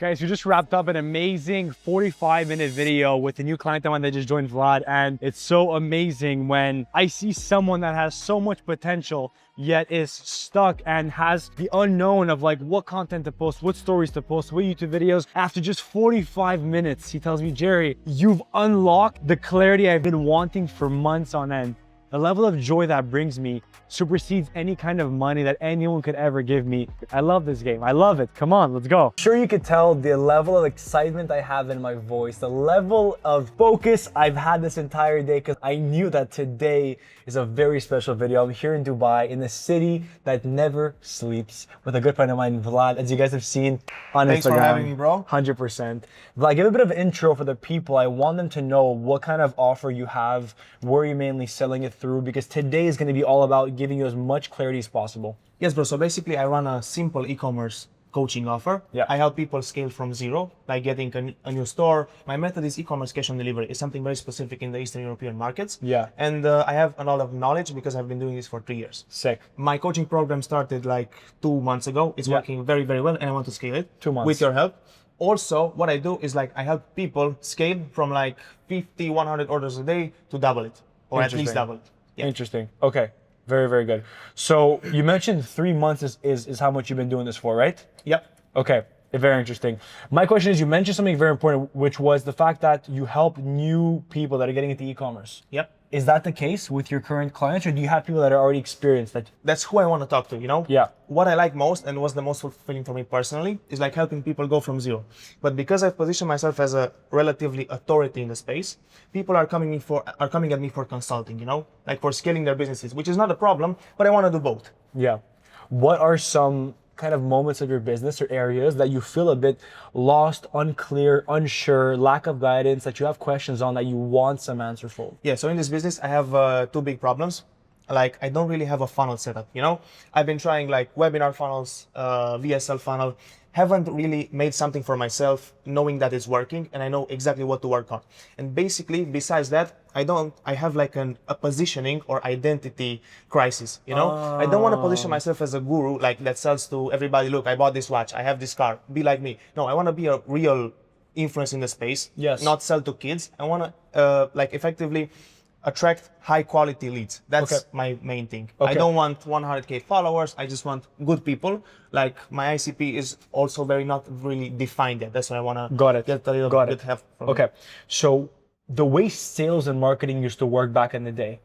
Guys, we just wrapped up an amazing 45-minute video with a new client of mine that just joined Vlad, and it's so amazing when I see someone that has so much potential yet is stuck and has the unknown of like what content to post, what stories to post, what YouTube videos. After just 45 minutes, he tells me, Jerry, you've unlocked the clarity I've been wanting for months on end. The level of joy that brings me supersedes any kind of money that anyone could ever give me. I love this game. I love it. Come on, let's go. Sure, you could tell the level of excitement I have in my voice, the level of focus I've had this entire day, because I knew that today is a very special video. I'm here in Dubai, in the city that never sleeps, with a good friend of mine, Vlad, as you guys have seen on Instagram. Thanks for having me, bro. 100%. Vlad, give a bit of intro for the people. I want them to know what kind of offer you have, where you're mainly selling it through, because today is going to be all about giving you as much clarity as possible. Yes, bro. So basically, I run a simple e-commerce coaching offer. Yeah. I help people scale from zero by getting a new store. My method is e-commerce cash on delivery. It's something very specific in the Eastern European markets. Yeah. And I have a lot of knowledge because I've been doing this for 3 years. Sick. My coaching program started like 2 months ago. It's working very, very well, and I want to scale it 2 months with your help. Also, what I do is like I help people scale from like 50, 100 orders a day to double it, or at least double it. Yeah. Interesting. Okay. Very, very good. So you mentioned 3 months is how much you've been doing this for, right? Yep. Okay. Very interesting. My question is, you mentioned something very important, which was the fact that you help new people that are getting into e-commerce. Yep. Is that the case with your current clients, or do you have people that are already experienced that? That's who I want to talk to, you know? Yeah. What I like most and what's the most fulfilling for me personally is like helping people go from zero. But because I've positioned myself as a relatively authority in the space, people are coming at me for consulting, you know? Like for scaling their businesses, which is not a problem, but I want to do both. Yeah. What are some kind of moments of your business or areas that you feel a bit lost, unclear, unsure, lack of guidance, that you have questions on that you want some answers for? Yeah, so in this business, I have 2 big problems. Like, I don't really have a funnel setup, you know? I've been trying like webinar funnels, VSL funnel, haven't really made something for myself, knowing that it's working, and I know exactly what to work on. And basically, besides that, I have like a positioning or identity crisis, you know? I don't want to position myself as a guru, like that sells to everybody, look, I bought this watch, I have this car, be like me. No, I want to be a real influence in the space, yes, not sell to kids. I want to like effectively attract high quality leads. That's my main thing. I don't want 100K followers. I just want good people. Like my ICP is also not really defined yet. That's why I want to get a little bit help from it. So the way sales and marketing used to work back in the day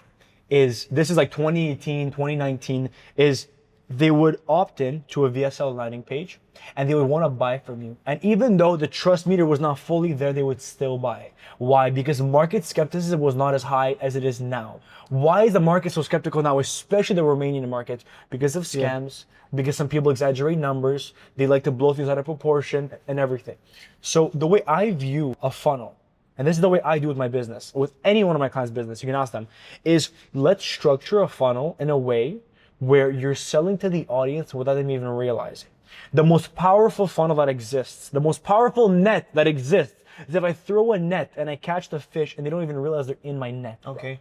this is like 2018, 2019, is they would opt in to a VSL landing page and they would want to buy from you. And even though the trust meter was not fully there, they would still buy. Why? Because market skepticism was not as high as it is now. Why is the market so skeptical now, especially the Romanian market? Because of scams, because some people exaggerate numbers, they like to blow things out of proportion and everything. So the way I view a funnel, and this is the way I do with my business, with any one of my clients' business, you can ask them, is let's structure a funnel in a way where you're selling to the audience without them even realizing. The most powerful funnel that exists, the most powerful net that exists, is if I throw a net and I catch the fish and they don't even realize they're in my net. Okay.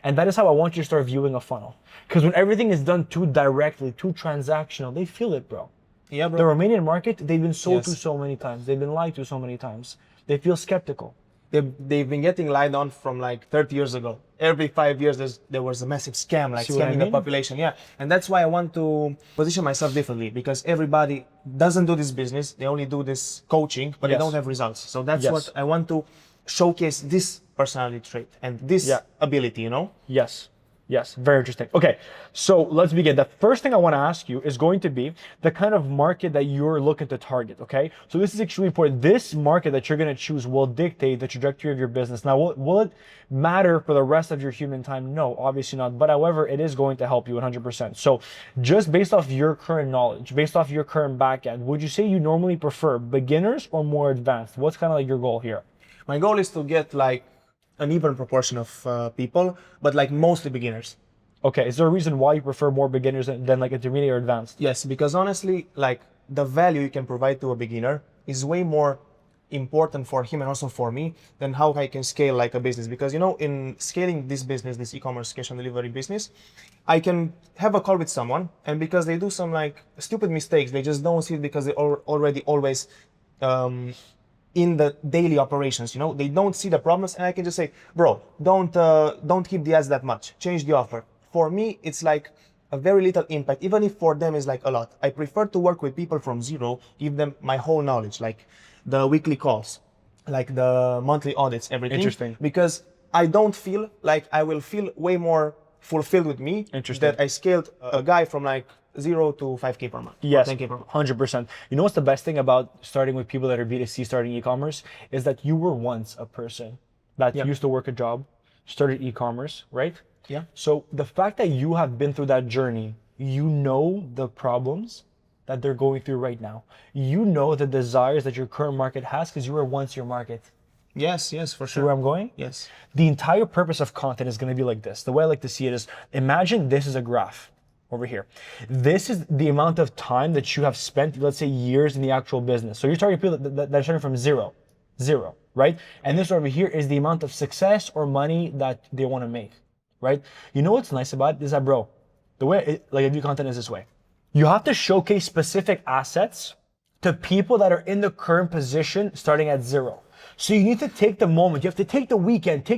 And that is how I want you to start viewing a funnel. Because when everything is done too directly, too transactional, they feel it, bro. Yeah, bro. The Romanian market, they've been sold to so many times. They've been lied to so many times. They feel skeptical. They've been getting lied on from like 30 years ago. Every 5 years, there was a massive scam, like scamming the population. Yeah, and that's why I want to position myself differently, because everybody doesn't do this business. They only do this coaching, but they don't have results. So that's what I want to showcase, this personality trait and this ability, you know? Yes. Yes, very interesting. Okay, so let's begin. The first thing I want to ask you is going to be the kind of market that you're looking to target, okay? So this is extremely important. This market that you're going to choose will dictate the trajectory of your business. Now, will it matter for the rest of your human time? No, obviously not. But however, it is going to help you 100%. So just based off your current knowledge, based off your current backend, would you say you normally prefer beginners or more advanced? What's kind of like your goal here? My goal is to get like an even proportion of people, but like mostly beginners. Okay, is there a reason why you prefer more beginners than like intermediate or advanced? Yes, because honestly, like the value you can provide to a beginner is way more important for him and also for me than how I can scale like a business. Because you know, in scaling this business, this e-commerce cash on delivery business, I can have a call with someone, and because they do some like stupid mistakes, they just don't see it because they already always in the daily operations. You know, they don't see the problems, and I can just say, bro, don't keep the ads that much. Change the offer. For me, it's like a very little impact, even if for them is like a lot. I prefer to work with people from zero, give them my whole knowledge, like the weekly calls, like the monthly audits, everything. Interesting. Because I don't feel like I will feel way more fulfilled with me that I scaled a guy from like 0 to 5K per month. Yes, 10K per month. 100%. You know what's the best thing about starting with people that are B2C, starting e-commerce, is that you were once a person that used to work a job, started e-commerce, right? Yeah. So the fact that you have been through that journey, you know the problems that they're going through right now. You know the desires that your current market has because you were once your market. Yes, for See sure. where I'm going? Yes. The entire purpose of content is going to be like this. The way I like to see it is, imagine this is a graph over here. This is the amount of time that you have spent, let's say years in the actual business. So you're targeting people that are starting from zero, right? And this over here is the amount of success or money that they want to make, right? You know what's nice about it is that, bro, the way I do content is this way. You have to showcase specific assets to people that are in the current position starting at zero. So you need to take the moment, you have to take the weekend,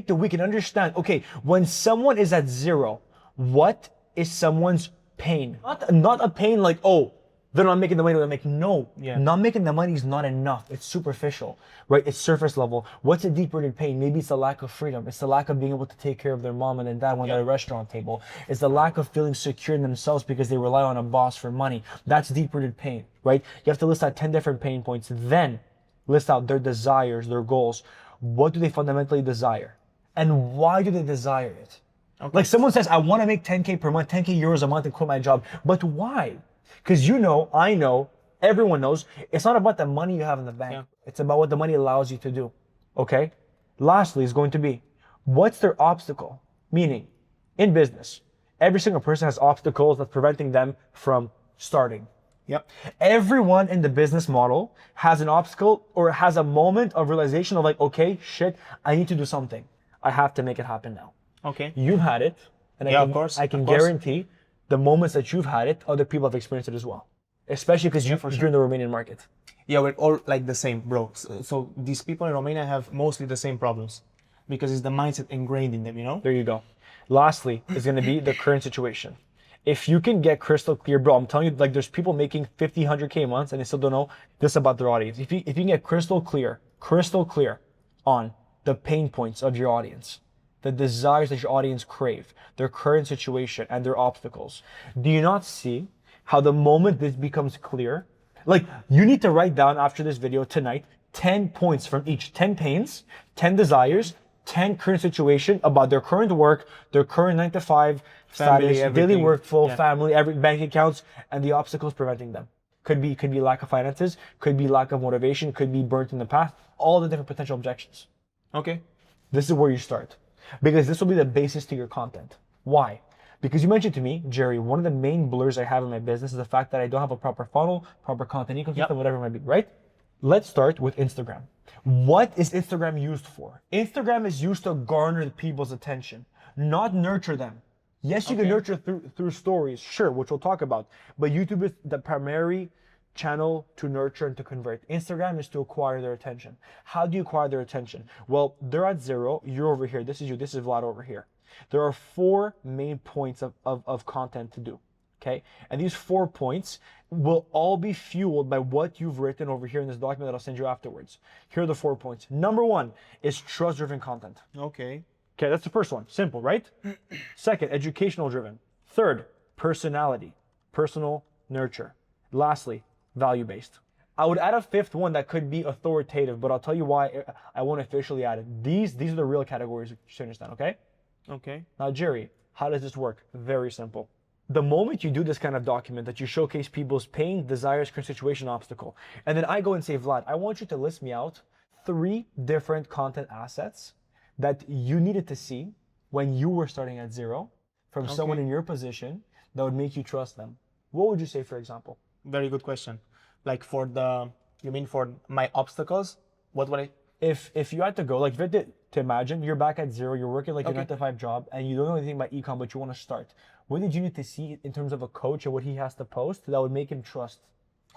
understand, okay, when someone is at zero, what is someone's pain? Not a pain like, oh, they're not making the money they're making. No, not making the money is not enough. It's superficial, right? It's surface level. What's a deep-rooted pain? Maybe it's the lack of freedom. It's the lack of being able to take care of their mom and their dad when they're at a restaurant table. It's the lack of feeling secure in themselves because they rely on a boss for money. That's deep-rooted pain, right? You have to list out 10 different pain points. Then list out their desires, their goals. What do they fundamentally desire? And why do they desire it? Okay. Like someone says, I want to make 10K per month, 10K euros a month and quit my job. But why? Because you know, I know, everyone knows, it's not about the money you have in the bank. Yeah. It's about what the money allows you to do. Okay? Lastly is going to be, what's their obstacle? Meaning, in business, every single person has obstacles that's preventing them from starting. Yep. Everyone in the business model has an obstacle or has a moment of realization of like, okay, shit, I need to do something. I have to make it happen now. Okay. You've had it. And I can guarantee the moments that you've had it, other people have experienced it as well. Especially because you're in the Romanian market. Yeah, we're all like the same, bro. So these people in Romania have mostly the same problems because it's the mindset ingrained in them, you know? There you go. Lastly is going to be the current situation. If you can get crystal clear, bro, I'm telling you, like there's people making 50, 100K months and they still don't know this about their audience. If you can get crystal clear on the pain points of your audience, the desires that your audience crave, their current situation and their obstacles, do you not see how the moment this becomes clear, like you need to write down after this video tonight, 10 points from each, 10 pains, 10 desires, 10 current situation about their current work, their current 9 to 5 family, status, daily workflow, family, every bank accounts, and the obstacles preventing them. Could be lack of finances, could be lack of motivation, could be burnt in the past, all the different potential objections. Okay. This is where you start. Because this will be the basis to your content. Why? Because you mentioned to me, Jerry, one of the main blurs I have in my business is the fact that I don't have a proper funnel, proper content ecosystem, whatever it might be, right? Let's start with Instagram. What is Instagram used for? Instagram is used to garner people's attention, not nurture them. Yes, you can nurture through stories, sure, which we'll talk about, but YouTube is the primary channel to nurture and to convert. Instagram is to acquire their attention. How do you acquire their attention? Well, they're at zero, you're over here, this is you, this is Vlad over here. There are 4 main points of content to do, okay? And these 4 points will all be fueled by what you've written over here in this document that I'll send you afterwards. Here are the 4 points. Number 1 is trust-driven content. Okay. Okay, that's the first one. Simple, right? Second, educational driven. Third, personality, personal nurture. Lastly, value-based. I would add a 5th one that could be authoritative, but I'll tell you why I won't officially add it. These are the real categories to understand, okay? Okay. Now, Jerry, how does this work? Very simple. The moment you do this kind of document that you showcase people's pain, desires, current situation, obstacle, and then I go and say, Vlad, I want you to list me out 3 different content assets that you needed to see when you were starting at zero from someone in your position that would make you trust them. What would you say, for example? Very good question. Like you mean for my obstacles? What would I? If you had to go, like if you had to imagine you're back at zero, you're working like a 9 to 5 job and you don't know anything about ecom, but you want to start. What did you need to see in terms of a coach or what he has to post that would make him trust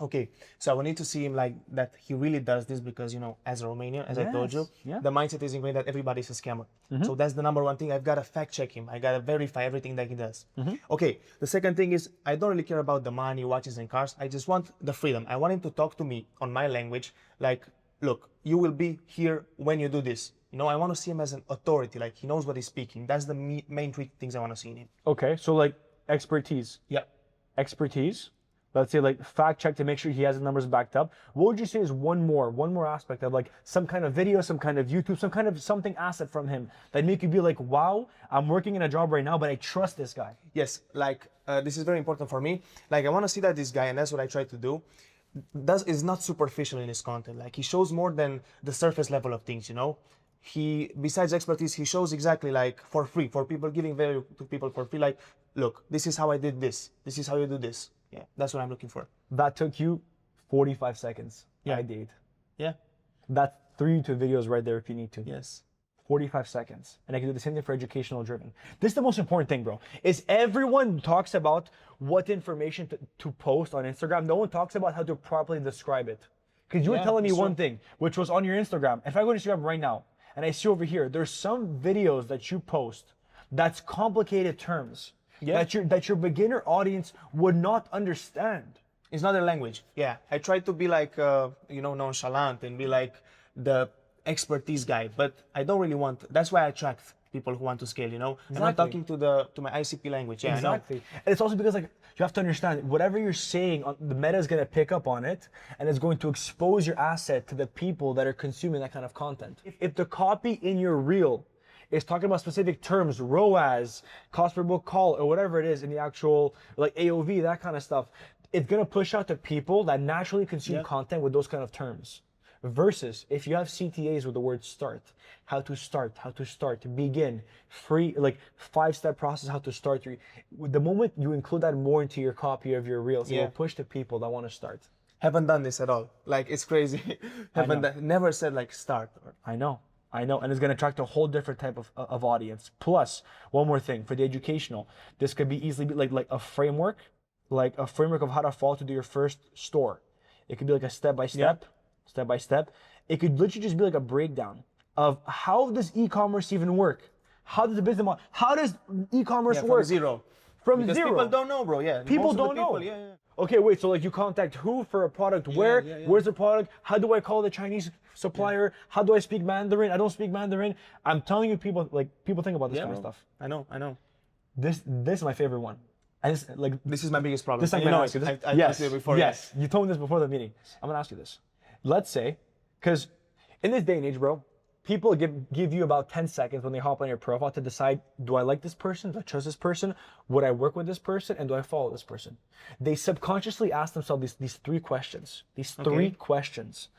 Okay, so I need to see him like that he really does this because, you know, as a Romanian, as I told you, Yes, yeah. the mindset is ingrained that everybody's a scammer. So that's the number one thing. I've got to fact check him. I got to verify everything that he does. Okay, the second thing is I don't really care about the money, watches, and cars. I just want the freedom. I want him to talk to me on my language. Like, look, you will be here when you do this. You know, I want to see him as an authority. Like, he knows what he's speaking. That's the main three things I want to see in him. Okay, so like expertise. Yeah. Expertise. Let's say like fact check to make sure he has the numbers backed up. What would you say is one more aspect of like some kind of video, some kind of YouTube, some kind of something asset from him that make you be like, wow, I'm working in a job right now, but I trust this guy. Yes, like this is very important for me. Like I want to see that this guy, and that's what I try to do, is not superficial in his content. Like he shows more than the surface level of things, you know. He, besides expertise, he shows exactly like for free, for people, giving value to people for free. Like, look, this is how I did this. This is how you do this. Yeah, that's what I'm looking for. That took you 45 seconds. Yeah. I did. Yeah. That's 3 YouTube videos right there if you need to. Yes. 45 seconds. And I can do the same thing for educational driven. This is the most important thing, bro, is everyone talks about what information to post on Instagram. No one talks about how to properly describe it. Because you were telling me one thing, which was on your Instagram. If I go to Instagram right now and I see over here, there's some videos that you post that's complicated terms. Yeah. That your beginner audience would not understand. It's not their language. Yeah, I try to be like, you know, nonchalant and be like the expertise guy, but I don't really want. That's why I attract people who want to scale. You know, exactly. I'm not talking to my ICP language. Yeah, exactly. I know. And it's also because like you have to understand whatever you're saying, the meta is going to pick up on it, and it's going to expose your asset to the people that are consuming that kind of content. If the copy in your reel is talking about specific terms, ROAS, cost per book call, or whatever it is in the actual like AOV, that kind of stuff, it's gonna push out to people that naturally consume content with those kind of terms. Versus if you have CTAs with the word start, how to start, begin, free, like 5-step process, how to start. The moment you include that more into your copy of your reels, it will push to people that want to start. Haven't done this at all. Like it's crazy. Never said like start. I know, and it's going to attract a whole different type of audience. Plus, one more thing for the educational, this could be easily like a framework of how to follow to do your first store. It could be like a step by step. It could literally just be like a breakdown of how does e-commerce even work? How does the business model? How does e-commerce work? From because zero. People don't know, bro. Yeah. People don't know. Okay, wait, so like you contact who for a product? Where? Where's the product? How do I call the Chinese supplier? How do I speak Mandarin? I don't speak Mandarin. I'm telling you, people think about this kind of stuff. I know. This is my favorite one. And this is my biggest problem. This is Yes, you told me this before the meeting. I'm gonna ask you this. Let's say, because in this day and age, bro, people give you about 10 seconds when they hop on your profile to decide, do I like this person? Do I trust this person? Would I work with this person? And do I follow this person? They subconsciously ask themselves these 3 questions. Three questions.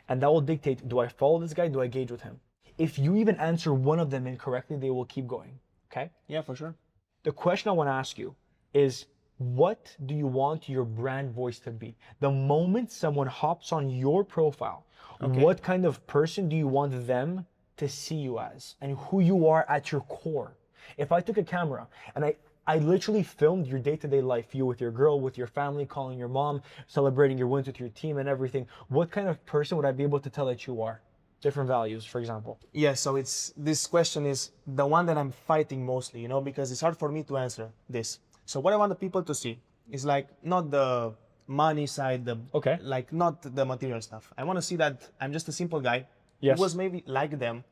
And that will dictate, do I follow this guy? Do I engage with him? If you even answer one of them incorrectly, they will keep going. Okay? Yeah, for sure. The question I want to ask you is, what do you want your brand voice to be? The moment someone hops on your profile, what kind of person do you want them to see you as and who you are at your core? If I took a camera and I literally filmed your day-to-day life, you with your girl, with your family, calling your mom, celebrating your wins with your team and everything, what kind of person would I be able to tell that you are? Different values, for example. Yeah, so this question is the one that I'm fighting mostly, you know, because it's hard for me to answer this. So what I want the people to see is like not the money side, like not the material stuff. I want to see that I'm just a simple guy who was maybe like them,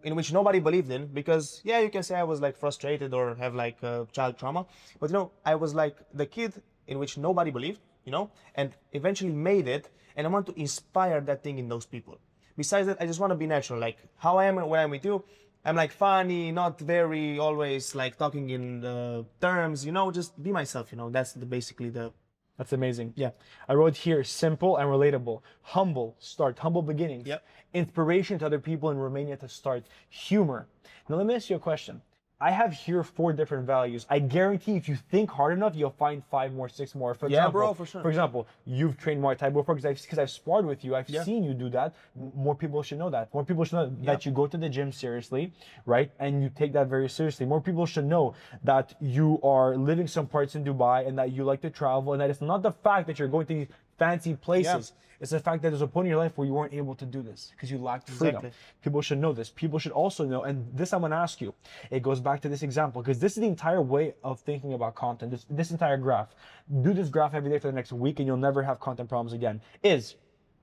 in which nobody believed in, because you can say I was like frustrated or have like child trauma, but you know, I was like the kid in which nobody believed, you know, and eventually made it, and I want to inspire that thing in those people. Besides that, I just want to be natural, like how I am when I'm with you. I'm like funny, not very always like talking in terms, you know, just be myself, you know, that's basically the... That's amazing. Yeah. I wrote here, simple and relatable, humble beginnings, inspiration to other people in Romania to start, humor. Now let me ask you a question. I have here 4 different values. I guarantee if you think hard enough, you'll find 5 more, 6 more. For example, bro, for sure. For example, you've trained Muay Thai before because I've sparred with you. I've seen you do that. More people should know that. More people should know that you go to the gym seriously, right? And you take that very seriously. More people should know that you are living some parts in Dubai and that you like to travel, and that it's not the fact that you're going to these fancy places. It's the fact that there's a point in your life where you weren't able to do this because you lacked freedom. Exactly. People should know this. People should also know, and this I'm gonna ask you. It goes back to this example because this is the entire way of thinking about content. This entire graph. Do this graph every day for the next week, and you'll never have content problems again. Is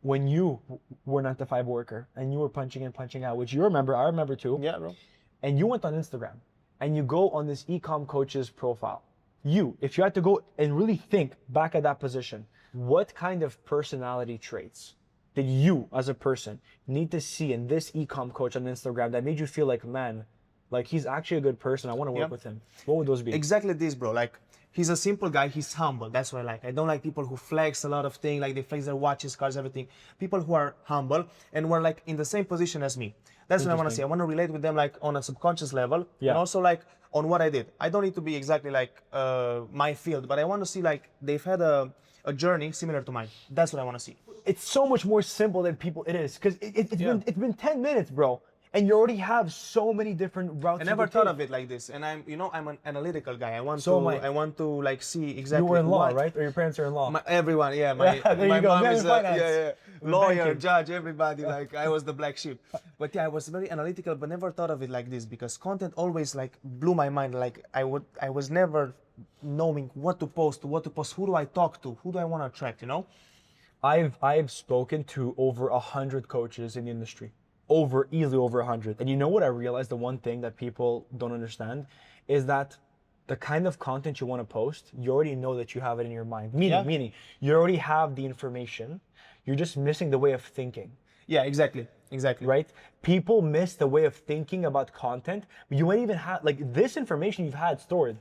when you were a 9-to-5 worker and you were punching in, punching out, which you remember, I remember too. Yeah, bro. And you went on Instagram and you go on this e-com coach's profile. If you had to go and really think back at that position, what kind of personality traits did you as a person need to see in this e-com coach on Instagram that made you feel like, man, like he's actually a good person, I want to work with him? What would those be? Exactly this, bro. Like, he's a simple guy, he's humble. That's what I like. I don't like people who flex a lot of things, like they flex their watches, cars, everything. People who are humble and were like in the same position as me. That's what I want to see. I want to relate with them like on a subconscious level, and also like on what I did. I don't need to be exactly like my field, but I want to see like they've had a journey similar to mine. That's what I want to see. It's so much more simple than people it is, because it's been 10 minutes, bro. And you already have so many different routes. I never thought of it like this, and I'm an analytical guy. I want to like see exactly. You were in law, right? Or your parents are in law? Everyone, yeah. My mom is lawyer, judge, everybody. Like I was the black sheep, but yeah, I was very analytical, but never thought of it like this because content always like blew my mind. Like I was never knowing what to post, who do I talk to, who do I want to attract, you know? I've spoken to over 100 coaches in the industry. Easily over 100. And you know what I realized, the one thing that people don't understand is that the kind of content you want to post, you already know that you have it in your mind. Meaning you already have the information. You're just missing the way of thinking. Yeah, exactly. Right? People miss the way of thinking about content, but you might even have, like, this information you've had stored.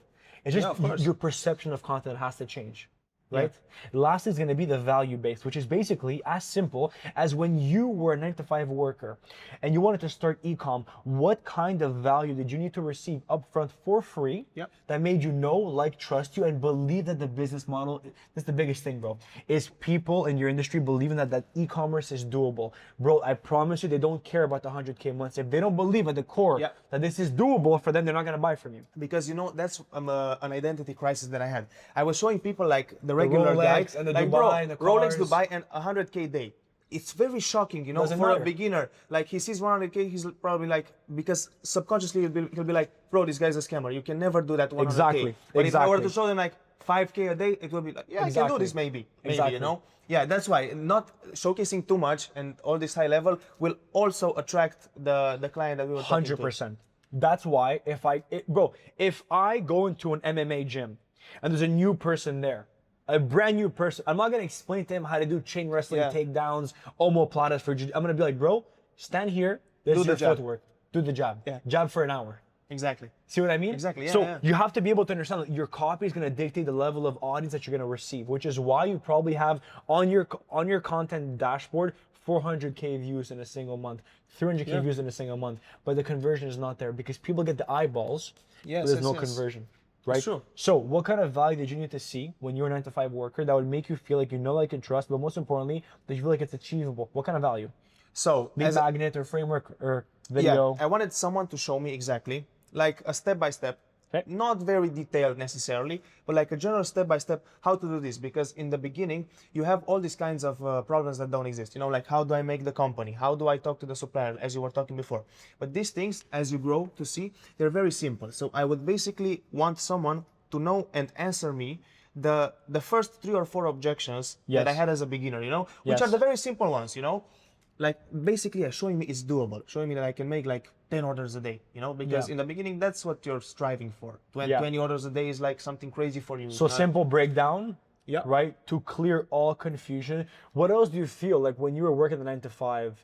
It's just your perception of content has to change. Right? Yeah. Last is going to be the value based, which is basically as simple as when you were a 9-to-5 worker and you wanted to start e-com, what kind of value did you need to receive upfront for free that made you know, like, trust you, and believe that the business model, that's the biggest thing, bro, is people in your industry believing that e-commerce is doable. Bro, I promise you, they don't care about the 100K months. If they don't believe at the core that this is doable for them, they're not going to buy from you. Because, you know, that's an identity crisis that I had. I was showing people like the regular Rolex guy, and the like Dubai and the Rolex, cars. Dubai, and 100K day. It's very shocking, you know, for a beginner. Like he sees 100K, he's probably like, because subconsciously he'll be like, bro, this guy's a scammer. You can never do that 100K. Exactly. But if I were to show them like 5K a day, it will be like, yeah, I can do this maybe, you know? Yeah, that's why not showcasing too much and all this high level will also attract the client that we were talking to. 100%. That's why if I go into an MMA gym and there's a new person there, a brand new person, I'm not going to explain to him how to do chain wrestling, takedowns, omoplatas for jiu-jitsu. I'm going to be like, bro, stand here, this is your footwork, do the jab. Jab for an hour. Exactly. See what I mean? Exactly, So you have to be able to understand that your copy is going to dictate the level of audience that you're going to receive, which is why you probably have on your content dashboard 400K views in a single month, 300K views in a single month, but the conversion is not there because people get the eyeballs, but there's no conversion. Right? True. So what kind of value did you need to see when you're a 9-to-5 worker that would make you feel like you know, like, and trust, but most importantly, that you feel like it's achievable? What kind of value? So Big magnet or framework or video? Yeah, I wanted someone to show me exactly, like a step-by-step, not very detailed necessarily, but like a general step-by-step how to do this. Because in the beginning, you have all these kinds of problems that don't exist. You know, like how do I make the company? How do I talk to the supplier, as you were talking before? But these things, as you grow to see, they're very simple. So I would basically want someone to know and answer me the first 3 or 4 objections that I had as a beginner, you know, which are the very simple ones, you know. Like basically showing me it's doable, showing me that I can make like 10 orders a day, you know, because in the beginning, that's what you're striving for. 20 orders a day is like something crazy for you. So simple breakdown, right? To clear all confusion. What else do you feel like when you were working the 9-to-5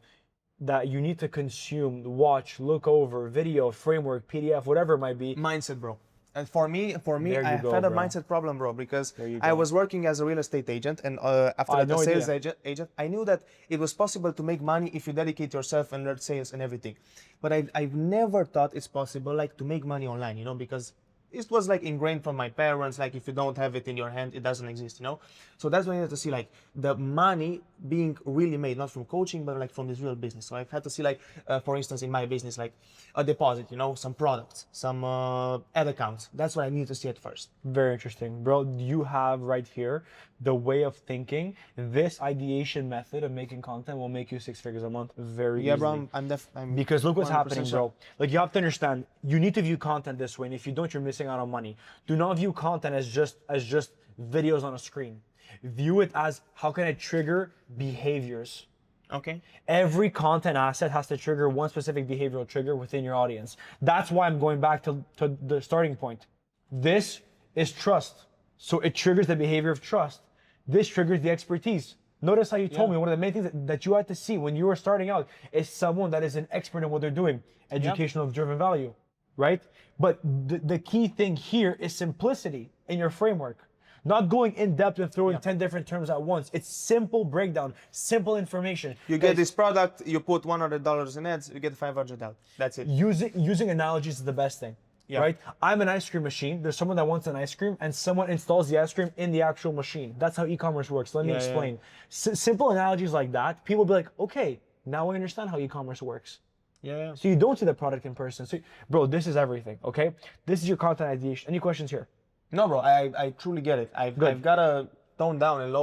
that you need to consume, watch, look over, video, framework, PDF, whatever it might be? Mindset, bro. And for me, I had a mindset problem, bro, because I was working as a real estate agent, and after the sales agent, I knew that it was possible to make money if you dedicate yourself and learn sales and everything. But I've never thought it's possible, like, to make money online, you know, because it was like ingrained from my parents. Like if you don't have it in your hand, it doesn't exist, you know. So that's when you have to see like the money being really made, not from coaching, but like from this real business. So I've had to see like, for instance, in my business, like a deposit, you know, some products, some ad accounts. That's what I need to see at first. Very interesting, bro. You have right here the way of thinking. This ideation method of making content will make you 6 figures a month very Yeah, easily. bro. I'm Because look what's 100% happening, sure. bro. Like you have to understand, you need to view content this way, and if you don't, you're missing out on money. Do not view content as just videos on a screen. View it as how can I trigger behaviors. Okay. Every content asset has to trigger one specific behavioral trigger within your audience. That's why I'm going back to the starting point. This is trust. So it triggers the behavior of trust. This triggers the expertise. Notice how you told me one of the main things that you had to see when you were starting out is someone that is an expert in what they're doing. Educational driven value, right? But the key thing here is simplicity in your framework. Not going in depth and throwing 10 different terms at once. It's simple breakdown, simple information. You get this product, you put $100 in ads, you get 500 out. That's it. Using analogies is the best thing, right? I'm an ice cream machine. There's someone that wants an ice cream and someone installs the ice cream in the actual machine. That's how e-commerce works. Let me explain. Simple analogies like that, people will be like, okay, now I understand how e-commerce works. Yeah. So you don't see the product in person. So, bro, this is everything, okay? This is your content ideation. Any questions here? No, bro, I truly get it. I've got to tone down and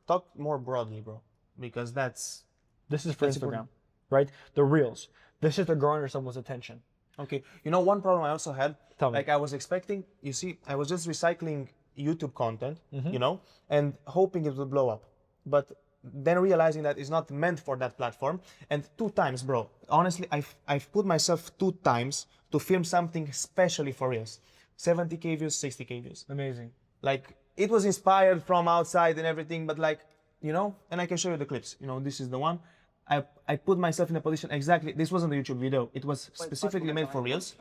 talk more broadly, bro, because this is for Instagram, important. right? The reels. This is to garner someone's attention. Okay. You know, one problem I also had, Tell me. like I was expecting, you see, I was just recycling YouTube content, you know, and hoping it would blow up. But then realizing that it's not meant for that platform. And 2 times, bro, honestly, I've put myself 2 times to film something specially for reels. 70K views, 60K views. Amazing. Like it was inspired from outside and everything, but like, you know, and I can show you the clips. You know, this is the one. I put myself in a position exactly. This wasn't a YouTube video. It was specifically made for reels.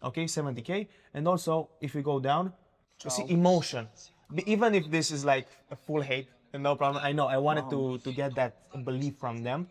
Okay, 70K. And also, if we go down, you see emotion. Even if this is like a full hate, and no problem. I know I wanted to get that belief from them,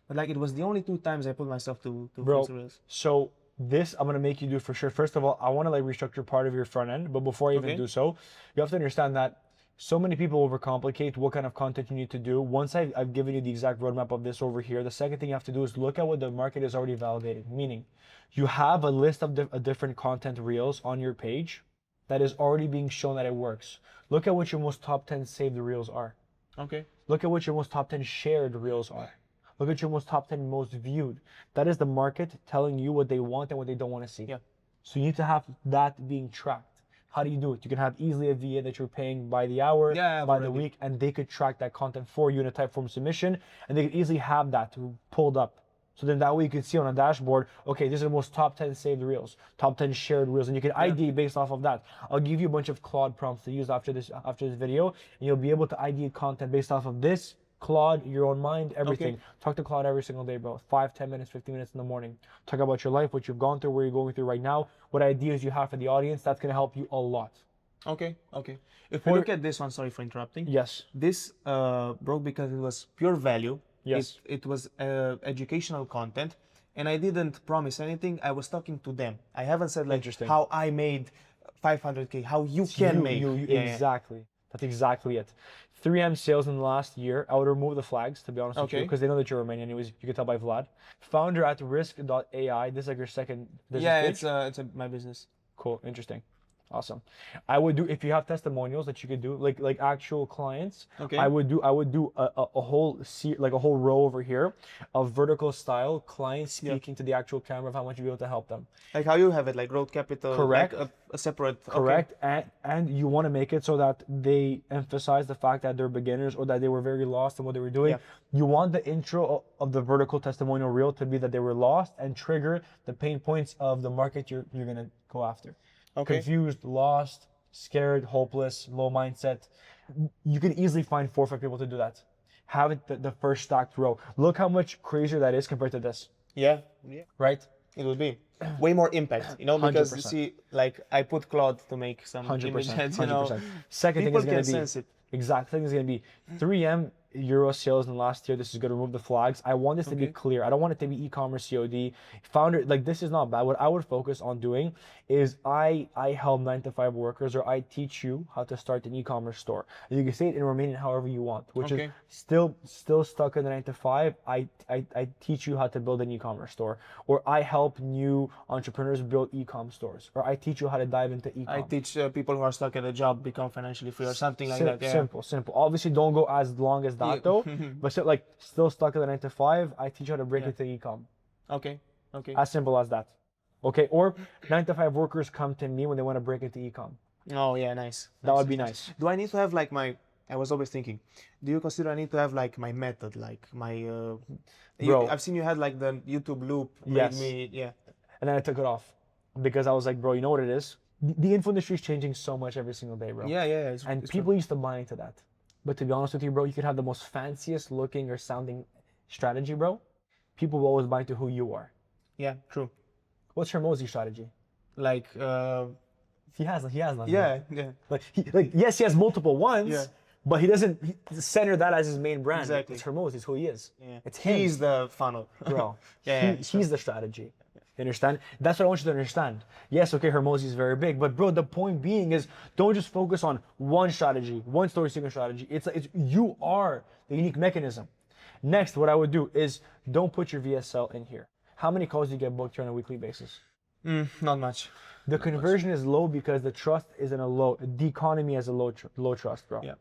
but like it was the only 2 times I put myself to Bro, reels. so this I'm gonna make you do for sure. First of all, I want to like restructure part of your front end, but before I even do so, you have to understand that so many people overcomplicate what kind of content you need to do. Once I've given you the exact roadmap of this over here, the second thing you have to do is look at what the market is already validated. Meaning, you have a list of different content reels on your page that is already being shown that it works. Look at what your most top 10 saved reels are. Okay. Look at what your most top 10 shared reels are. Look at your most top 10 most viewed. That is the market telling you what they want and what they don't want to see. Yeah. So you need to have that being tracked. How do you do it? You can have easily a VA that you're paying by the hour, by the week, and they could track that content for you in a typeform submission, and they could easily have that pulled up. So then that way you can see on a dashboard, okay, these are the most top 10 saved reels, top 10 shared reels, and you can ID based off of that. I'll give you a bunch of Claude prompts to use after this video, and you'll be able to ID content based off of this, Claude, your own mind, everything. Okay. Talk to Claude every single day, bro. 5, 10 minutes, 15 minutes in the morning. Talk about your life, what you've gone through, where you're going through right now, what ideas you have for the audience. That's going to help you a lot. Okay. If we look at this one, sorry for interrupting. Yes. This broke because it was pure value. Yes. It was educational content, and I didn't promise anything. I was talking to them. I haven't said like how I made 500K, how you can make. Exactly. That's exactly it. 3M sales in the last year. I would remove the flags, to be honest with you, because they know that you're Romanian anyways. You can tell by Vlad. Founder at risk.ai. This is like your second business page? It's my business. Cool. Interesting. Awesome. I would do, if you have testimonials that you could do, like actual clients. Okay. I would do a whole row over here of vertical style clients speaking to the actual camera of how much you'd be able to help them. Like how you have it, like growth capital. Correct. Like a separate. Correct. Okay. And you want to make it so that they emphasize the fact that they're beginners or that they were very lost in what they were doing. You want the intro of the vertical testimonial reel to be that they were lost and trigger the pain points of the market you're going to go after. Okay. Confused, lost, scared, hopeless, low mindset. You can easily find 4 or 5 people to do that. Have it the first stacked row. Look how much crazier that is compared to this. Yeah. Right? It will be way more impact, you know, because 100%. you see, like I put Claude to make some 100%. images, you know. 100%. Second thing People is going can to be sense it. exact thing is going to be 3M euro sales in the last year. This is going to remove the flags. I want this to be clear. I don't want it to be e-commerce COD. Founder, like this is not bad. What I would focus on doing is I help 9 to 5 workers, or I teach you how to start an e-commerce store. You can say it in Romanian however you want, which is still stuck in the 9 to 5. I teach you how to build an e-commerce store, or I help new entrepreneurs build e-com stores, or I teach you how to dive into e-com. I teach people who are stuck at a job become financially free or something like that. Yeah. Simple. Obviously, don't go as long as that though. But still, like still stuck in the 9 to 5. I teach you how to break into e-com. Okay. As simple as that. Okay. Or 9 to 5 workers come to me when they want to break into e-com. Oh yeah, nice. That would be nice. Do I need to have like my? I was always thinking, do you consider I need to have like my method, like my? Bro, I've seen you had like the YouTube loop. Yes. Yeah. And then I took it off because I was like, bro, you know what it is? The info industry is changing so much every single day, bro. Yeah. And people used to buy into that. But to be honest with you, bro, you could have the most fanciest looking or sounding strategy, bro. People will always buy into who you are. Yeah, true. What's hormozi strategy? Like, he has none. yeah. Yes, he has multiple ones. Yeah. But he doesn't center that as his main brand. Exactly. It's hormozi, it's who he is. Yeah. It's him. He's the funnel. Bro. He's the strategy. You understand? That's what I want you to understand. Yes, okay, hormozi is very big, but bro, the point being is don't just focus on one strategy, one story sequence strategy. It's you are the unique mechanism. Next, what I would do is don't put your VSL in here. How many calls do you get booked here on a weekly basis? Not much. The conversion is low because the trust is in a low, the economy has a low trust, bro. Yeah.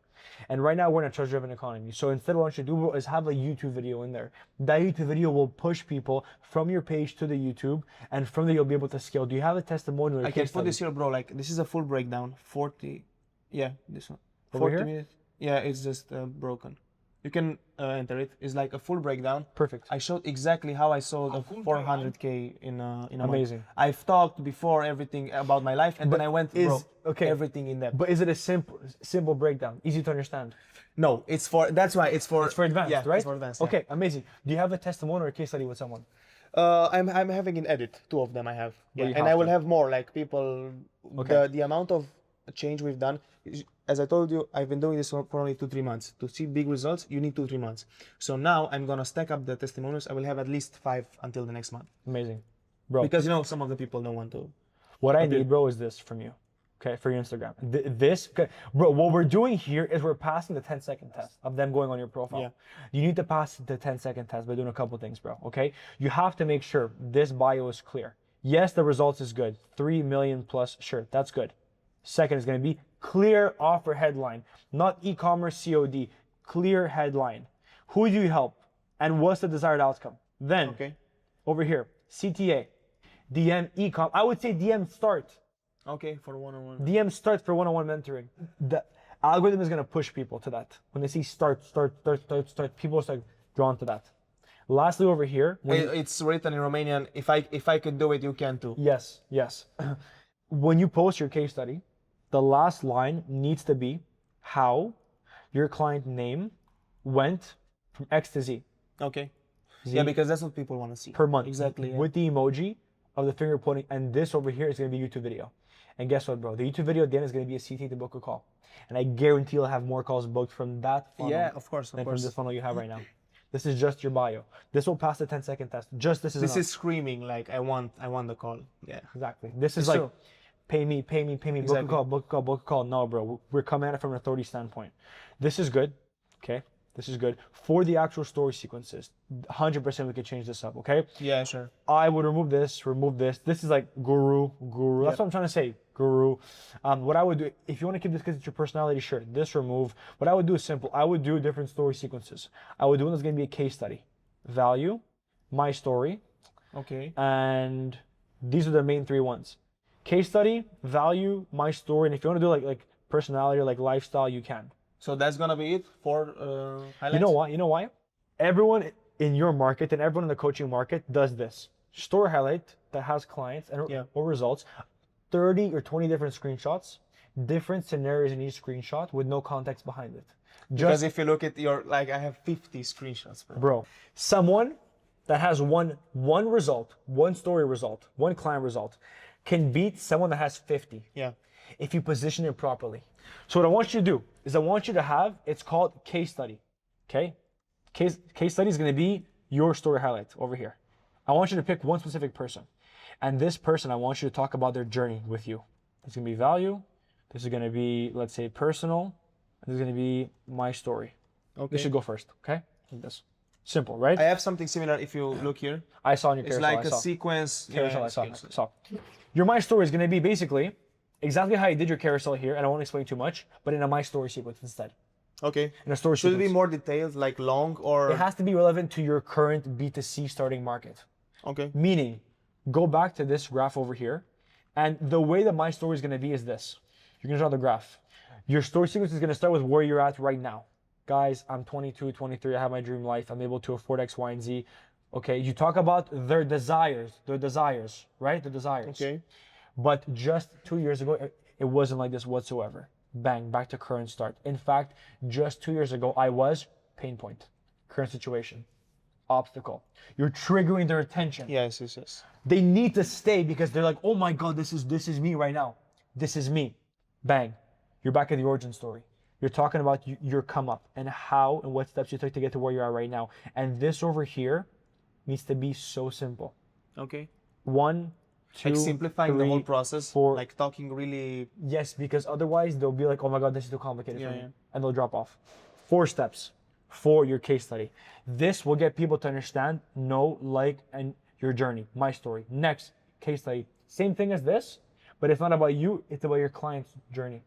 And right now we're in a trust-driven economy. So instead what I want you to do, bro, is have a YouTube video in there. That YouTube video will push people from your page to the YouTube, and from there you'll be able to scale. Do you have a testimonial? I can put this here, bro. Like this is a full breakdown. 40. Yeah, this one. Over 40 here? minutes. Yeah, it's just broken. You can enter it. It's like a full breakdown. Perfect. I showed exactly how I sold a 400K in a Amazing. month. I've talked before everything about my life, and then I went through everything in depth. But is it a simple breakdown, easy to understand? No, it's for. That's why it's for. It's for advanced, yeah, right? It's for advanced. Okay, amazing. Do you have a testimonial or a case study with someone? I'm having an edit. 2 of them I have. Yeah, you and have I will to. have more. Like people, the amount of change we've done. As I told you, I've been doing this for only 2-3 months. To see big results, you need 2-3 months. So now I'm gonna stack up the testimonials. I will have at least 5 until the next month. Amazing, bro. Because you know some of the people don't want to. What I need, bro, is this from you. Okay, for your Instagram. Bro, what we're doing here is we're passing the 10-second test of them going on your profile. Yeah. You need to pass the 10-second test by doing a couple things, bro, okay? You have to make sure this bio is clear. Yes, the results is good. 3 million plus, sure, that's good. Second is going to be clear offer headline, not e-commerce COD, clear headline. Who do you help? And what's the desired outcome? Then, over here, CTA, DM e-com. I would say DM start. Okay, for one-on-one. DM start for one-on-one mentoring. The algorithm is going to push people to that. When they see start, people start drawn to that. Lastly, over here, It's written in Romanian. If I could do it, you can too. yes. When you post your case study, the last line needs to be how your client name went from X to Z Okay. Yeah, because that's what people want to see. per month. Exactly. Yeah. With the emoji of the finger pointing, and this over here is going to be a YouTube video. And guess what, bro? The YouTube video at the end is going to be a CT to book a call. And I guarantee you'll have more calls booked from that funnel Yeah, of course. than from this funnel you have right now. This is just your bio. This will pass the 10-second test. Just this is This enough. is screaming like I want the call. Yeah. Exactly. This is It's like, true. pay me, Exactly. book a call. No, bro. We're coming at it from an authority standpoint. This is good. Okay. This is good. For the actual story sequences, 100% we can change this up. Okay. Yeah, sure. I would remove this. This is like guru. That's what I'm trying to say. Guru. What I would do, if you want to keep this because it's your personality, sure. This remove. What I would do is simple. I would do different story sequences. I would do one that's going to be a case study. Value, my story, Okay. and these are the main 3 ones. Case study, value, my story, and if you want to do like personality or like lifestyle, you can. So that's gonna be it for highlights. You know why? Everyone in your market and everyone in the coaching market does this. Story highlight that has clients and or results, 30 or 20 different screenshots, different scenarios in each screenshot with no context behind it. Because if you look at your I have 50 screenshots, Bro, someone that has one result, one story result, one client result, can beat someone that has 50. Yeah. If you position it properly. So what I want you to do is I want you to have, it's called case study. Okay? Case study is going to be your story highlight over here. I want you to pick one specific person. And this person, I want you to talk about their journey with you. It's going to be value. This is going to be, let's say, personal. And this is going to be my story. Okay. This should go first, okay? Like this. Simple, right? I have something similar if you look here. I saw in your It's carousel. like a sequence. Carousel, Yeah, I saw. Your my story is going to be basically exactly how you did your carousel here, and I won't explain too much, but in a my story sequence instead. Okay. In a story Should it sequence. be more detailed, like long or? It has to be relevant to your current B2C starting market. Okay. Meaning, go back to this graph over here, and the way that my story is going to be is this. You're going to draw the graph. Your story sequence is going to start with where you're at right now. Guys, I'm 22, 23, I have my dream life, I'm able to afford X, Y, and Z. Okay, you talk about their desires, right? Their desires. Okay. But just 2 years ago, it wasn't like this whatsoever. Bang, back to current start. In fact, just 2 years ago, I was pain point, current situation, obstacle. You're triggering their attention. Yes, yes, yes. They need to stay because they're like, oh my God, this is me right now. This is me. Bang, you're back at the origin story. You're talking about your come up and how and what steps you took to get to where you are right now. And this over here needs to be so simple. Okay. 1, 2, Like simplifying the 3, whole process. 4. Like talking really. Yes, because otherwise they'll be like, oh my God, this is too complicated for me. Yeah. And they'll drop off. 4 steps for your case study. This will get people to understand, know, like, and your journey, my story. Next, case study. Same thing as this, but it's not about you, it's about your client's journey.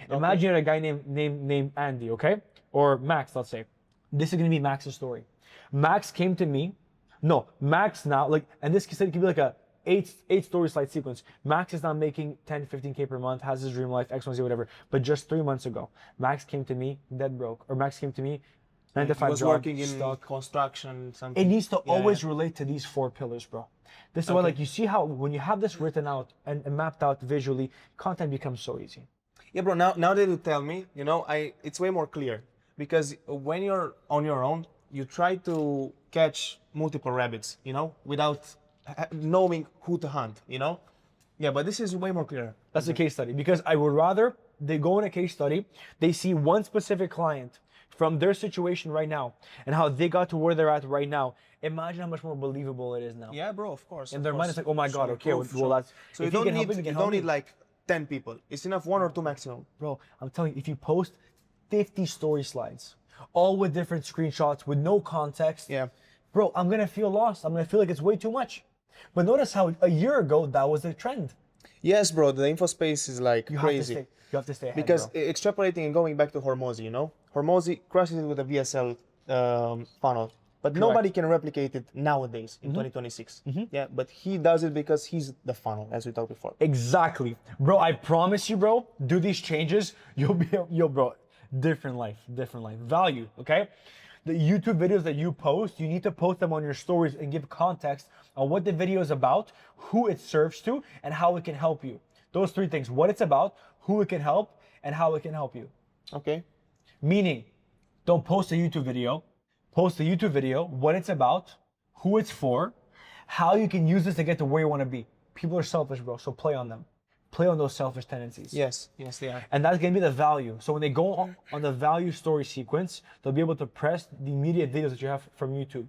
Imagine a guy named Andy, okay? Or Max, let's say. This is gonna be Max's story. Max came to me. No, Max now, like, and this could be like a eight story slide sequence. Max is now making 10, 15K per month, has his dream life, X, Y, Z, whatever. But just 3 months ago, Max came to me dead broke. Or Max came to me 9 to 5 was job, working in stuck. construction, something. It needs to Yeah, always yeah. relate to these 4 pillars, bro. This is why, like, you see how when you have this written out and mapped out visually, content becomes so easy. Yeah, bro. Now that you tell me, it's way more clear because when you're on your own, you try to catch multiple rabbits, without knowing who to hunt, Yeah, but this is way more clear. That's a case study because I would rather they go in a case study, they see one specific client from their situation right now and how they got to where they're at right now. Imagine how much more believable it is now. Yeah, bro. Of course. In their mind, it's like, oh my God, okay, well that's. So if you can help don't me, need he you can don't help me. need like 10 people. It's enough 1 or 2 maximum. Bro, I'm telling you, if you post 50 story slides, all with different screenshots, with no context, Yeah. bro, I'm gonna feel lost. I'm gonna feel like it's way too much. But notice how a year ago that was the trend. Yes, bro. The info space is like crazy. You have to stay ahead, Because bro. extrapolating and going back to hormozi, hormozi crushes it with a VSL funnel, but nobody can replicate it nowadays in 2026. Yeah, but he does it because he's the funnel, as we talked before. Exactly. Bro, I promise you, bro, do these changes, bro, different life. Value, okay? The YouTube videos that you post, you need to post them on your stories and give context on what the video is about, who it serves to, and how it can help you. Those 3 things, what it's about, who it can help, and how it can help you. Okay. Meaning, don't post a YouTube video. Post a YouTube video, what it's about, who it's for, how you can use this to get to where you want to be. People are selfish, bro, so play on them. Play on those selfish tendencies. Yes, they are. And that's going to be the value. So when they go on the value story sequence, they'll be able to press the immediate videos that you have from YouTube.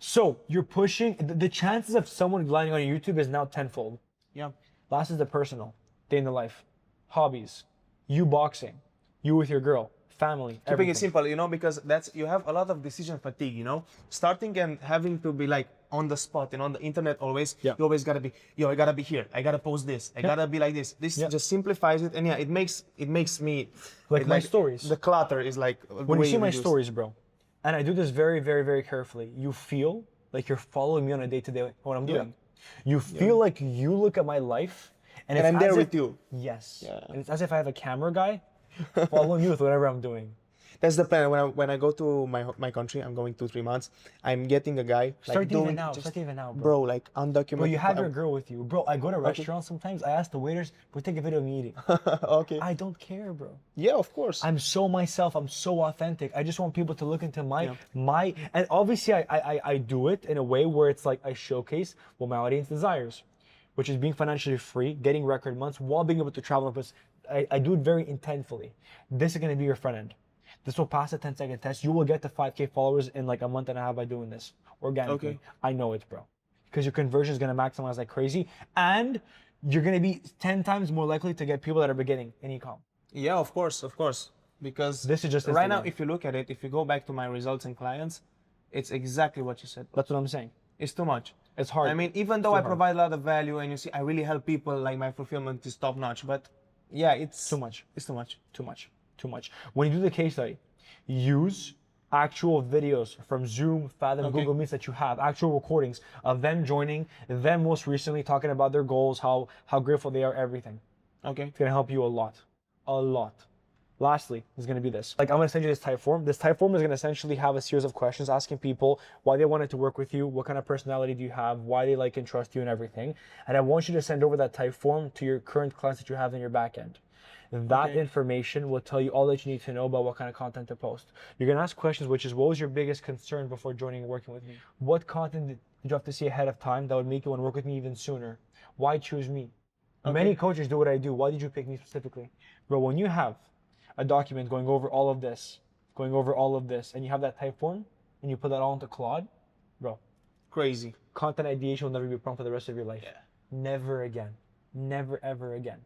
So you're pushing, the chances of someone landing on YouTube is now tenfold. Yeah. Last is the personal, day in the life, hobbies, you boxing, you with your girl, family, Keeping everything. it simple, because you have a lot of decision fatigue, starting and having to be like on the spot and on the internet always. Yeah. You always gotta be, I gotta be here, I gotta post this, I gotta be like this. This just simplifies it, and it makes me Like my stories. The clutter is like When you see my stories, bro, and I do this very, very, very carefully, you feel like you're following me on a day-to-day what I'm doing. You feel like you look at my life, and I'm there with you. Yes. Yeah. And it's as if I have a camera guy following you with whatever I'm doing. That's the plan. When I go to my country, I'm going 2-3 months. I'm getting a guy. Start even now, bro. Bro, like undocumented. Bro, you have your girl with you. Bro, I go to restaurants sometimes, I ask the waiters, we take a video of me eating. Okay. I don't care, bro. Yeah, of course. I'm so myself. I'm so authentic. I just want people to look into my, and obviously I do it in a way where it's like I showcase what my audience desires, which is being financially free, getting record months while being able to travel. I do it very intentfully. This is going to be your front end. This will pass a 10-second test. You will get to 5K followers in like a month and a half by doing this organically. Okay. I know it, bro. Because your conversion is going to maximize like crazy. And you're going to be 10 times more likely to get people that are beginning in e-com. Yeah, of course. Because This is just right now, Instagram. if you look at it, if you go back to my results and clients, it's exactly what you said. That's what I'm saying. It's too much. It's hard. I mean, even though Too I hard. provide a lot of value and you see, I really help people, like my fulfillment is top notch, but yeah, it's Too much. It's too much. Too much. Too much. When you do the case study, use actual videos from Zoom, Fathom, Okay. Google Meets that you have, actual recordings of them joining, them most recently talking about their goals, how grateful they are, everything. Okay. It's gonna help you a lot. A lot. Lastly, is gonna be this. Like, I'm gonna send you this type form. This type form is gonna essentially have a series of questions asking people why they wanted to work with you, what kind of personality do you have, why they like and trust you and everything. And I want you to send over that type form to your current clients that you have in your back end. That Okay. information will tell you all that you need to know about what kind of content to post. You're gonna ask questions, which is, what was your biggest concern before joining and working with me? What content did you have to see ahead of time that would make you want to work with me even sooner? Why choose me? Many coaches do what I do. Why did you pick me specifically? Bro, when you have a document going over all of this, and you have that type form, and you put that all into Claude, bro, Crazy. content ideation will never be a problem for the rest of your life. Yeah. Never again. Never, ever again.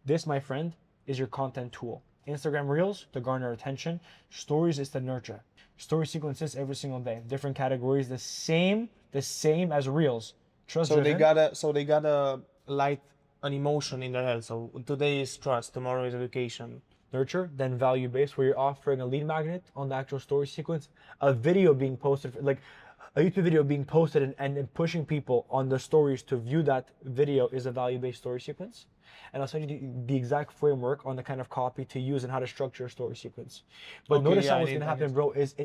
This, my friend, is your content tool. Instagram Reels to garner attention. Stories is to nurture. Story sequences every single day. Different categories, the same as Reels. Trust So they gotta light an emotion in their head. So today is trust, tomorrow is education. nurture, then value-based, where you're offering a lead magnet on the actual story sequence, a video being posted, like a YouTube video being posted and pushing people on the stories to view that video is a value-based story sequence. And I'll send you the exact framework on the kind of copy to use and how to structure a story sequence. But Okay, notice yeah, how what's I going to need- I happen, bro, is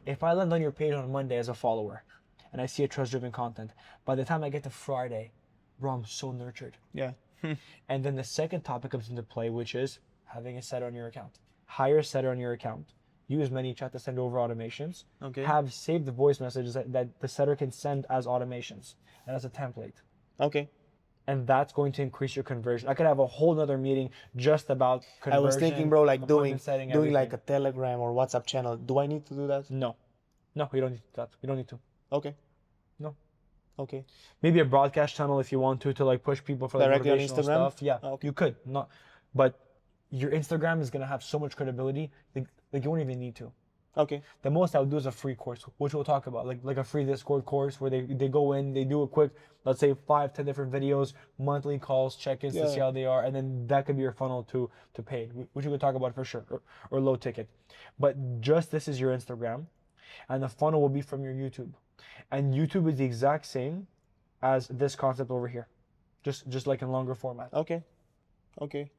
if I land on your page on Monday as a follower and I see a trust-driven content, by the time I get to Friday, bro, I'm so nurtured. Yeah. And then the second topic comes into play, which is having a setter on your account. Hire a setter on your account. Use ManyChat to send over automations. Okay. Have saved the voice messages that the setter can send as automations and as a template. Okay. And that's going to increase your conversion. I could have a whole nother meeting just about conversion. I was thinking, bro, like appointment setting, doing like a everything. Telegram or WhatsApp channel. Do I need to do that? No, you don't need that. You don't need to. Okay. No. Okay. Maybe a broadcast channel if you want to like push people for like Directly on motivational Instagram? stuff. Yeah, Oh, okay. you could. Not, but your Instagram is gonna have so much credibility like you won't even need to. Okay. The most I would do is a free course, which we'll talk about, like a free Discord course where they go in, they do a quick, let's say 5-10 different videos, monthly calls, check-ins to Yeah. see how they are, and then that could be your funnel to paid, which we could talk about for sure, or low ticket. But just this is your Instagram, and the funnel will be from your YouTube, and YouTube is the exact same as this concept over here, just like in longer format. Okay. Okay.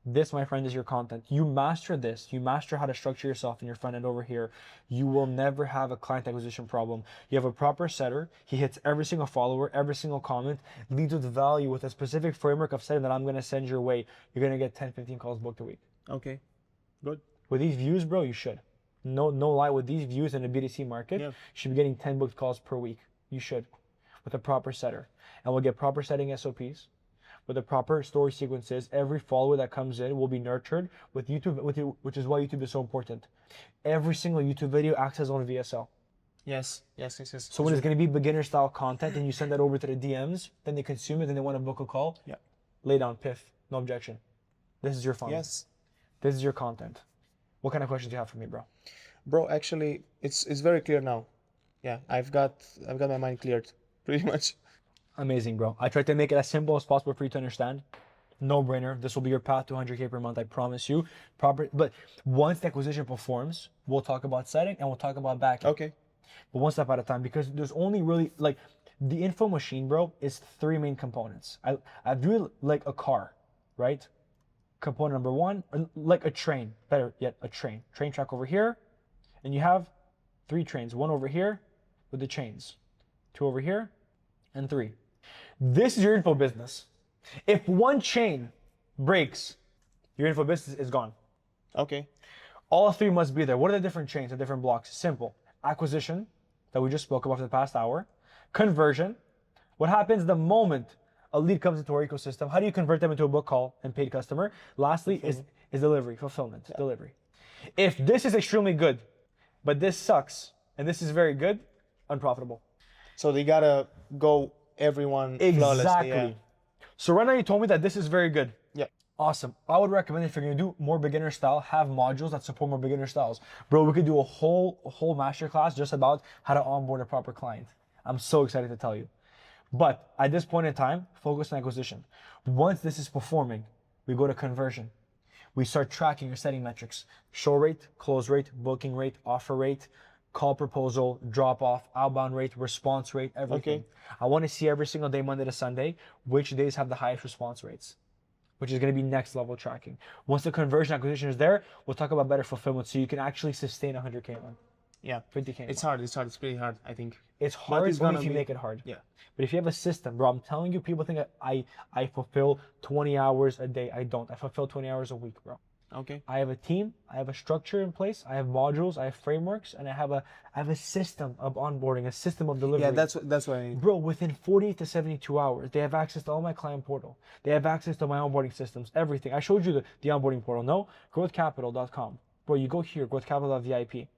This, my friend, is your content. You master this. You master how to structure yourself in your front end over here. You will never have a client acquisition problem. You have a proper setter. He hits every single follower, every single comment, leads with value with a specific framework of setting that I'm going to send your way. You're going to get 10, 15 calls booked a week. Okay. Good. With these views, bro, you should. No lie. With these views in the B2C market, Yeah. you should be getting 10 booked calls per week. You should. With a proper setter. And we'll get proper setting SOPs. With the proper story sequences, every follower that comes in will be nurtured with YouTube, which is why YouTube is so important. Every single YouTube video acts as on VSL. Yes. So when it's going to be beginner style content and you send that over to the DMs, then they consume it and they want to book a call, Yeah. lay down, piff, no objection. This is your funnel. Yes. This is your content. What kind of questions do you have for me, bro? Bro, actually, it's very clear now. Yeah, I've got my mind cleared, pretty much. Amazing, bro. I tried to make it as simple as possible for you to understand. No brainer. This will be your path to 100K per month. I promise you. But once the acquisition performs, we'll talk about setting and we'll talk about backing. Okay. But one step at a time, because there's only really like the info machine, bro, is 3 main components. I view it like a car, right? Component number 1, like a train. Better yet, a train. Train track over here, and you have 3 trains. 1 over here with the chains, 2 over here, and 3. This is your info business. If one chain breaks, your info business is gone. Okay. All 3 must be there. What are the different chains, the different blocks? Simple. Acquisition, that we just spoke about for the past hour. Conversion. What happens the moment a lead comes into our ecosystem? How do you convert them into a book call and paid customer? Lastly is delivery, fulfillment, delivery. If this is extremely good, but this sucks, and this is very good, unprofitable. So they gotta go everyone flawlessly. Exactly. Yeah. So right now you told me that this is very good. Yeah. Awesome. I would recommend if you're gonna do more beginner style, have modules that support more beginner styles. Bro, we could do a whole masterclass just about how to onboard a proper client. I'm so excited to tell you. But at this point in time, focus on acquisition. Once this is performing, we go to conversion. We start tracking your setting metrics: show rate, close rate, booking rate, offer rate, call proposal, drop off, outbound rate, response rate, everything. Okay. I want to see every single day, Monday to Sunday, which days have the highest response rates, which is going to be next level tracking. Once the conversion acquisition is there, we'll talk about better fulfillment so you can actually sustain 100K month, Yeah. 50K. It's hard. It's pretty hard, I think. It's hard it's only gonna if you be- make it hard. Yeah. But if you have a system, bro, I'm telling you, people think that I fulfill 20 hours a day. I don't. I fulfill 20 hours a week, bro. Okay. I have a team, I have a structure in place, I have modules, I have frameworks, and I have a system of onboarding, a system of delivery. Yeah, that's what I mean. Bro, within 48 to 72 hours, they have access to all my client portal. They have access to my onboarding systems, everything. I showed you the onboarding portal, no? Growthcapital.com. Bro, you go here, growthcapital.vip,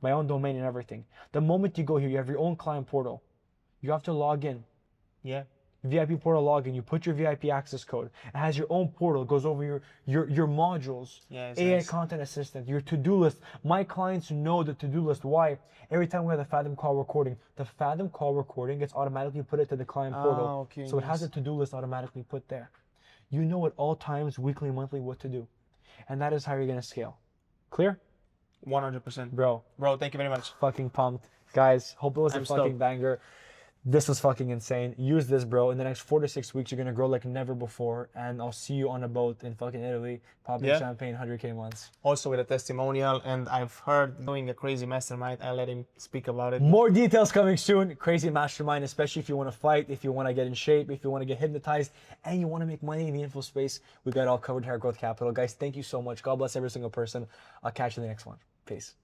my own domain and everything. The moment you go here, you have your own client portal. You have to log in. Yeah. VIP portal login, you put your VIP access code. It has your own portal, it goes over your modules, Yeah, it's AI nice. content assistant, your to-do list. My clients know the to-do list. Why? Every time we have the Fathom call recording, the Fathom call recording gets automatically put into the client portal. Okay, So it has nice. a to-do list automatically put there. You know at all times, weekly, monthly, what to do. And that is how you're gonna scale. Clear? 100%. Bro, Bro, thank you very much. fucking pumped. Guys, hope it was a I'm fucking stoked. banger. This was fucking insane. Use this, bro. In the next 4 to 6 weeks, you're gonna grow like never before. And I'll see you on a boat in fucking Italy, popping Yeah. champagne, 100K months. Also with a testimonial, and I've heard doing a crazy mastermind. I'll let him speak about it. More details coming soon. Crazy mastermind, especially if you want to fight, if you want to get in shape, if you want to get hypnotized, and you want to make money in the info space. We got it all covered here at Growth Capital. Guys, thank you so much. God bless every single person. I'll catch you in the next one. Peace.